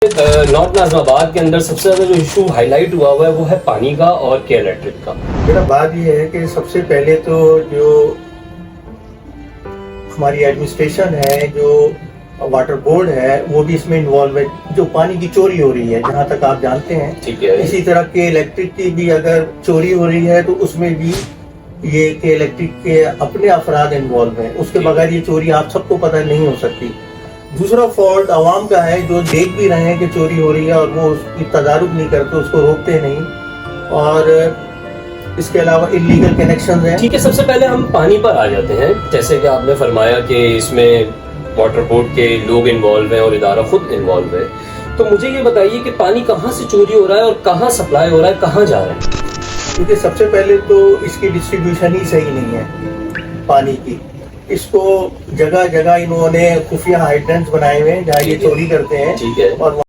North ناظم آباد کے اندر سب سے زیادہ جو ایشو ہائی لائٹ ہوا ہے وہ ہے پانی کا اور کے الیکٹرک کا. میرا بات یہ ہے کہ سب سے پہلے تو جو ہماری ایڈمنسٹریشن ہے، جو واٹر بورڈ ہے، وہ بھی اس میں انوالو ہے. جو پانی کی چوری ہو رہی ہے جہاں تک آپ جانتے ہیں، ٹھیک ہے. اسی طرح کے الیکٹرک کی بھی اگر چوری ہو رہی ہے تو اس میں بھی یہ کہ الیکٹرک کے اپنے افراد انوالو ہیں. اس کے بغیر یہ چوری آپ سب کو پتہ نہیں ہو سکتی. دوسرا فالٹ عوام کا ہے، جو دیکھ بھی رہے ہیں کہ چوری ہو رہی ہے اور وہ اس کی تدارک نہیں کرتے، اس کو روکتے نہیں. اور اس کے علاوہ انلیگل کنیکشنز ہیں. ٹھیک ہے، سب سے پہلے ہم پانی پر آ جاتے ہیں. جیسے کہ آپ نے فرمایا کہ اس میں واٹر بورڈ کے لوگ انوالو ہیں اور ادارہ خود انوالو ہے. تو مجھے یہ بتائیے کہ پانی کہاں سے چوری ہو رہا ہے اور کہاں سپلائی ہو رہا ہے، کہاں جا رہا ہے؟ کیونکہ سب سے پہلے تو اس کی ڈسٹریبیوشن ہی صحیح نہیں ہے پانی کی. اس کو جگہ جگہ انہوں نے خفیہ ہائیڈرنٹس بنائے ہوئے ہیں جہاں یہ چوری کرتے ہیں. ٹھیک ہے. اور